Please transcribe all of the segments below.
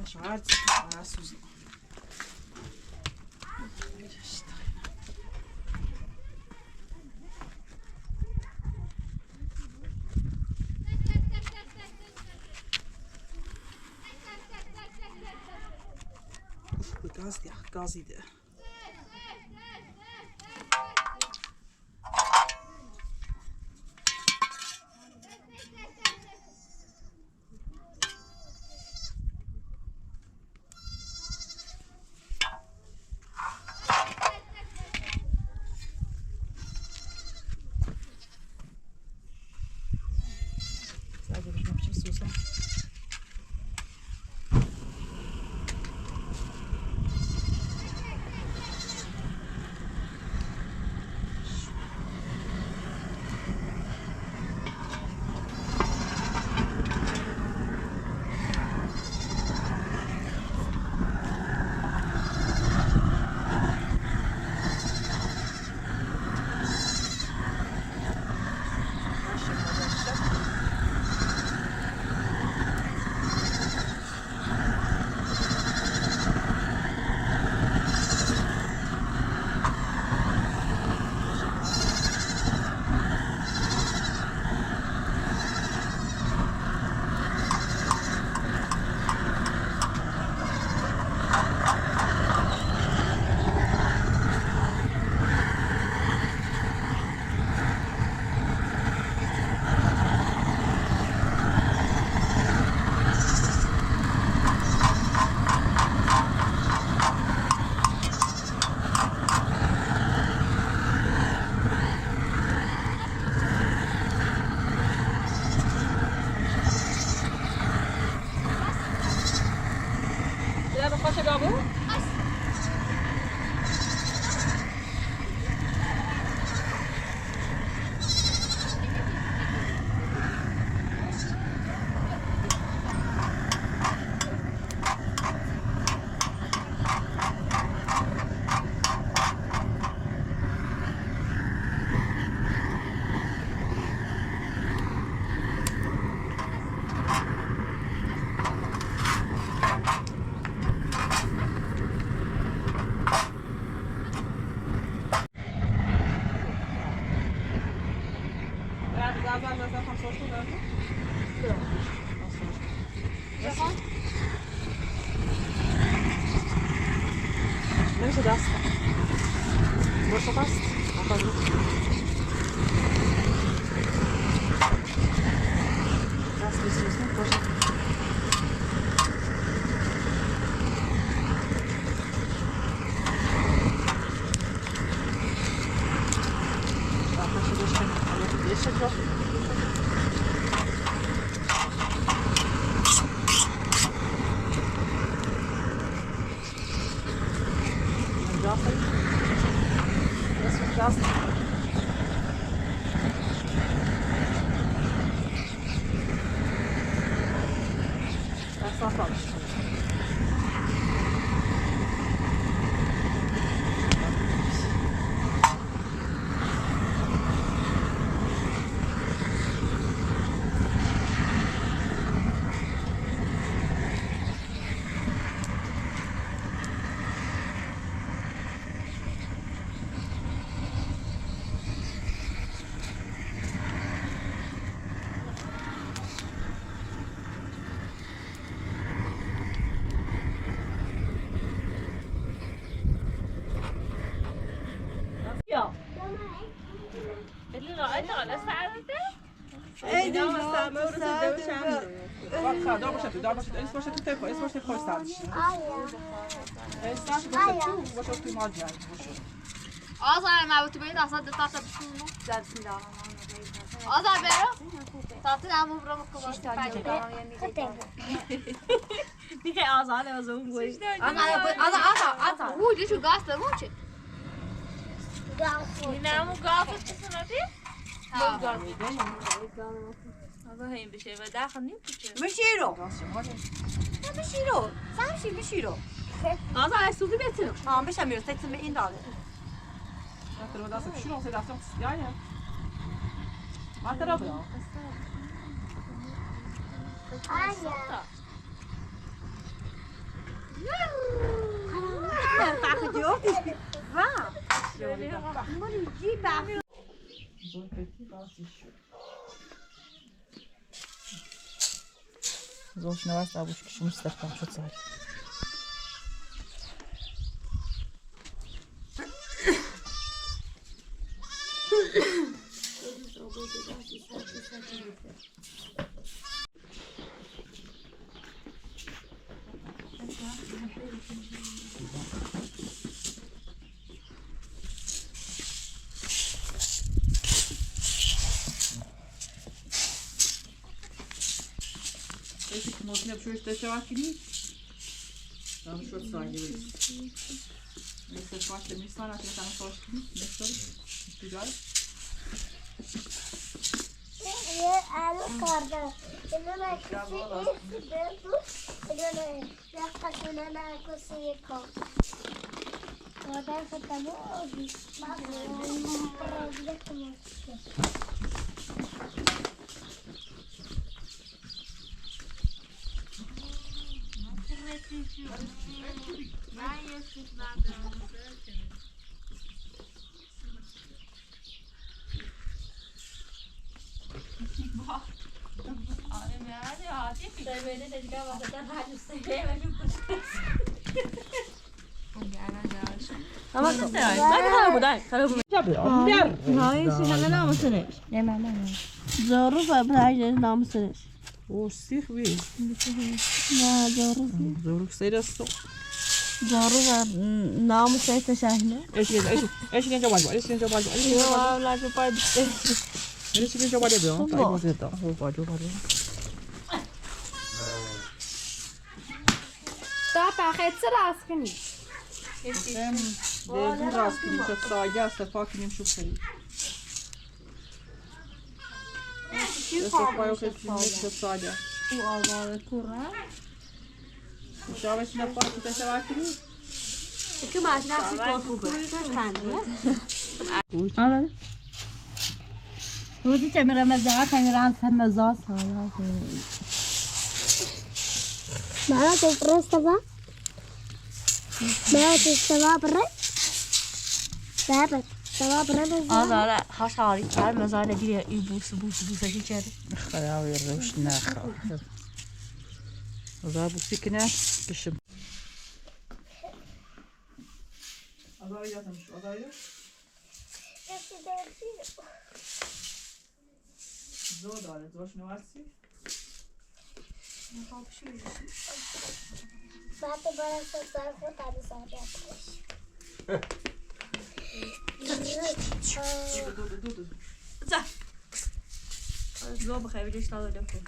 Schwarz, Susan. Gaz idi. Neyse de aslında. Boşa bas. Bakalım. Nasıl istiyorsun? Boşa. Jeszcze trochę. Jest ужасно. Tak samo patrz. Bak daar was het, daar was het. Eens was het tempo, eens was het gewoon staan. Eens staan was het toe, was ook prima ja. آزار ما تو بین اصلا دست تا بسونم. آزار برو. تاتی نمو برو مکوباش پنجه. دیگه آزار از اون گوی. آزار. وجودی شو گاز دارم چه؟ نمو گاز بسونادی؟ ها. آزار این بشه و داخل نیست. بشیرو. بشیرو. سامشی بشیرو. آزار از سوزی بتونم. بشم میرسه تیم این داره. Dat er dat is nog dat ja ja. Maak erop. Zoals nou was dat was ik soms sterk aan het zeggen. Ik moet net zo'n stukje wakker niet. Dan een soort zaadje weer. Ik zeg vast de mislaan als je het aan het vast niet. Net zo. Is het uit? ये आलू कर दो इन्होंने किसी एक दे दो इन्होंने या कचौड़ा ना कुछ सीखो और ऐसा खत्म होगी प्रोजेक्ट में Oh, zeg weer. ना जोरों से Zorg zei dat toch? जोरों का नाम से तो चाहिए Ești din Giovanni, ești din Giovanni. ना ना जो पाई Ești din Giovanni bea. Ai văzut da. O faci, o faci. تا پخیت سراس کنی. Sem de duraski nici o să să fac nim șuferi. Să fac o chestie să saia. वो आवाज़ पूरा Și aveți să fac câte ceva acolo? Çünkü maaşlar sıkı kendine. آره روزی که میرم از جا کمیران سر مزاج حالا Mara tu prestava? Mara tu stava per? Stava per? آره هاشاری کار مزاج نگیری ای بوس چی کرد خیلی روش نخا. Azar bu Sakineh kışım. Azar yazmış, azar yok. Zor da öyle, zor ne varsa. Bate bana sözler fotoğrafı saracakmış. Dur. زو بخیر بیش نداره که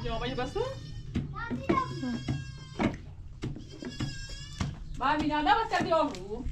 جامعه بسته؟ من میدم نباید کردی آهو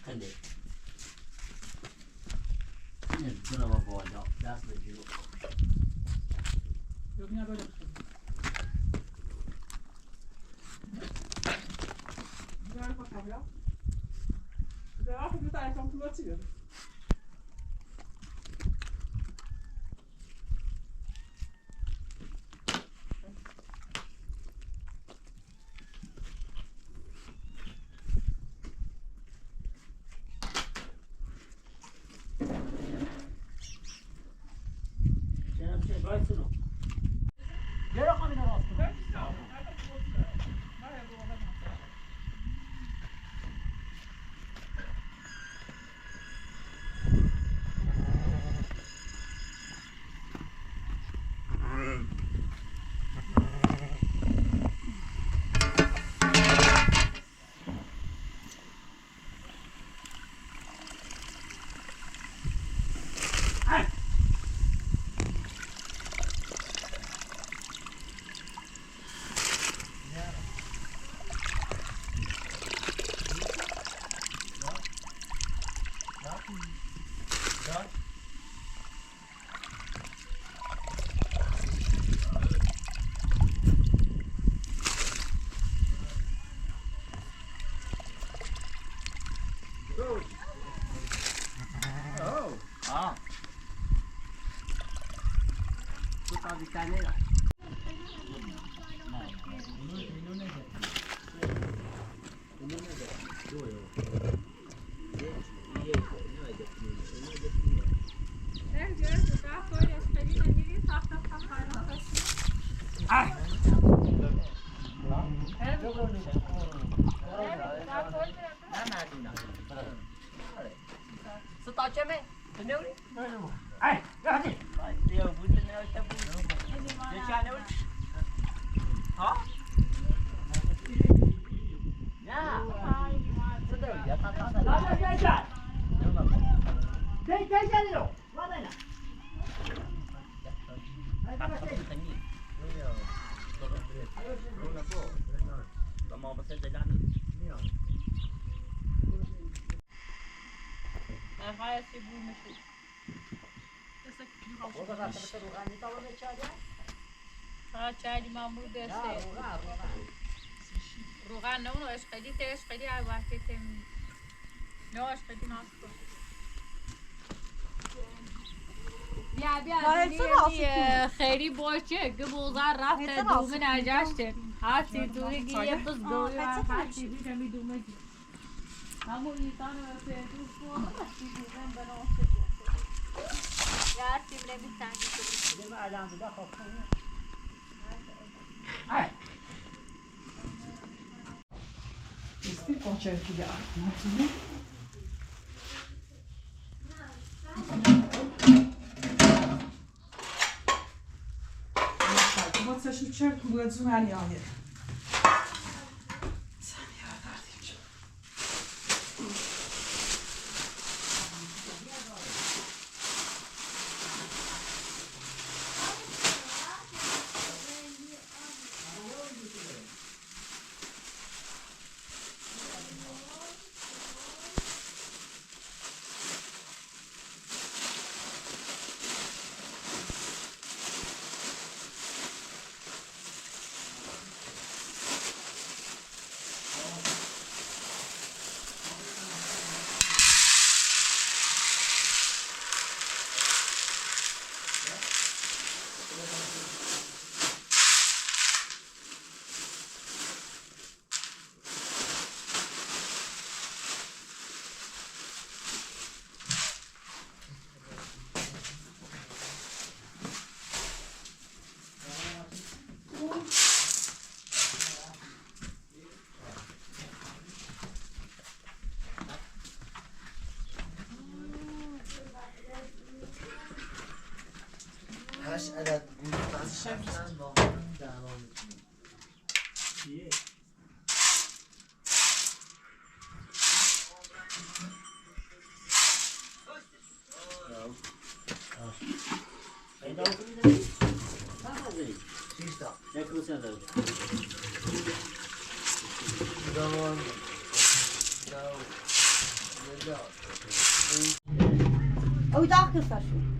خیلی این جناب بالا دست بگیرو ببینم بالا Agora com a cabra. Agora com a cabra, como tu vai چای مامور دسته روغن نه اونو اشقدی ته اشقدی وقتی تم نه اشقدی ناست بیا خیلی باشه که بوزار رفته دومه نجاشته هرچی توری گیه پس دوی هرچی بیشه می دومه گی همون ایتان و فیدوش کنه هرچی دومه بناسته یا هرچی بره بیتنگی Questi concerti di arte, What's a shirt? What's a man? هشت عدد بود از شفتن با هم درمان چیه؟ پیدا کنید نمازی چیستا یک روز نداره دوان او داغ کسا شو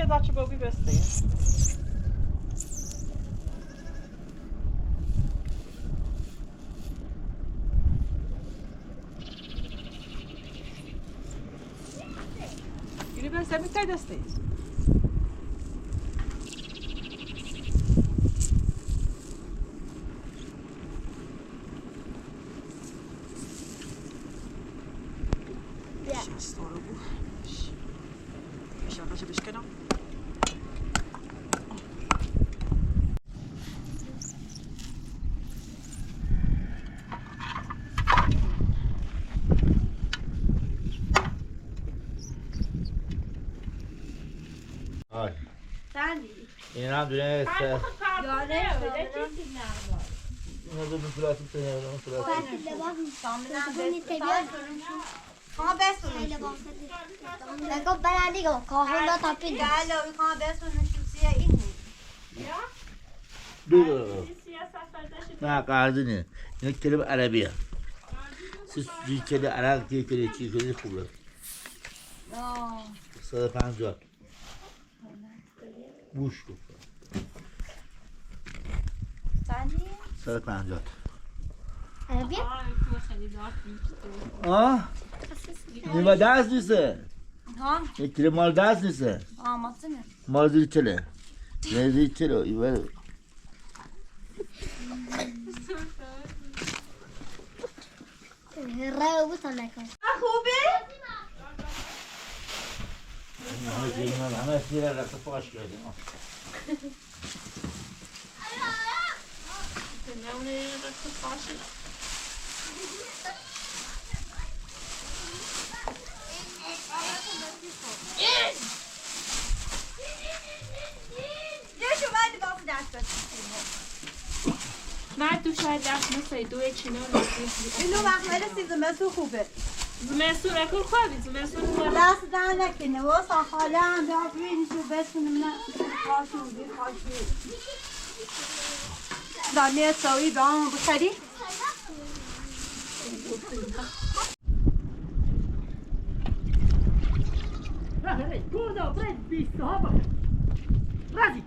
dat je Bobby beste is. Jullie beste hebben tijd steeds. Ay. Sandy. اینا هم دونه یاره این پلاستیک تنه خواهم بسونش نگاه برای نگاه کاهون دا تاپین گلوی خواهم بسونش سیه این دو نه قرضی نه این کلمه عربیه siz ülkede Arak diye kere çiğkeli kullan. 150 Buş bu. Sandy 150 عربیه؟ آه نیمه دست نیسته ها یک کلی مال دست نیسته آمازونه مال زیر چله زیر چله ایوه رای بود هم نکن خوبه؟ همه سیره رفت فاش کردیم یه شما باقی دست بسید من تو شاید دست مثل دوی چینو اینو وقت سیزمستون خوبه زمستون اکل خوابی زمستون خوابی دست در نکنه و ساخاله هم دار بینشو بسونم نه خاشون بی خاشون دانه سوی به آن بخری Guarda, prendi visto, hoppa. Rasi.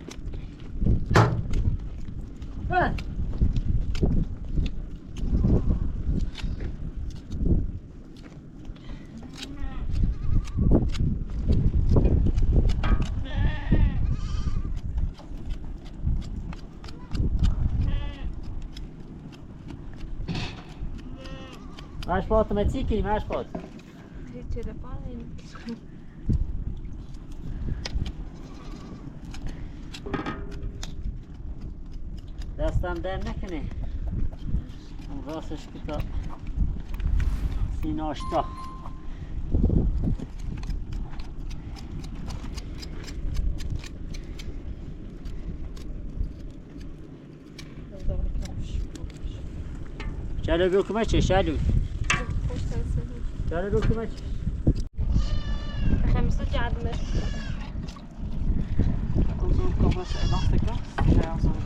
ماش فاطمه چی کنی ماش فاطمه دستم در نکنه اون راستش که تا سینه آشتا شالو بيوكم چه شالو شالو بيوكم چه خمسة عدمت Kozu koması elastikler. Şey yazalım.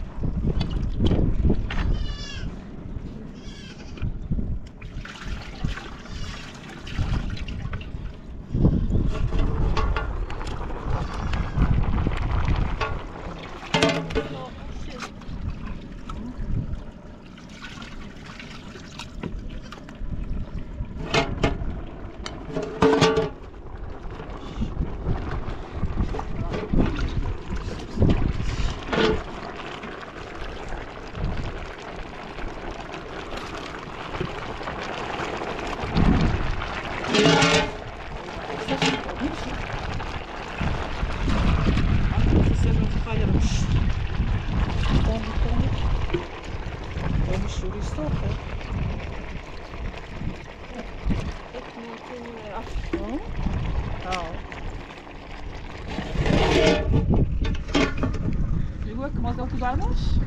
Comment tu vas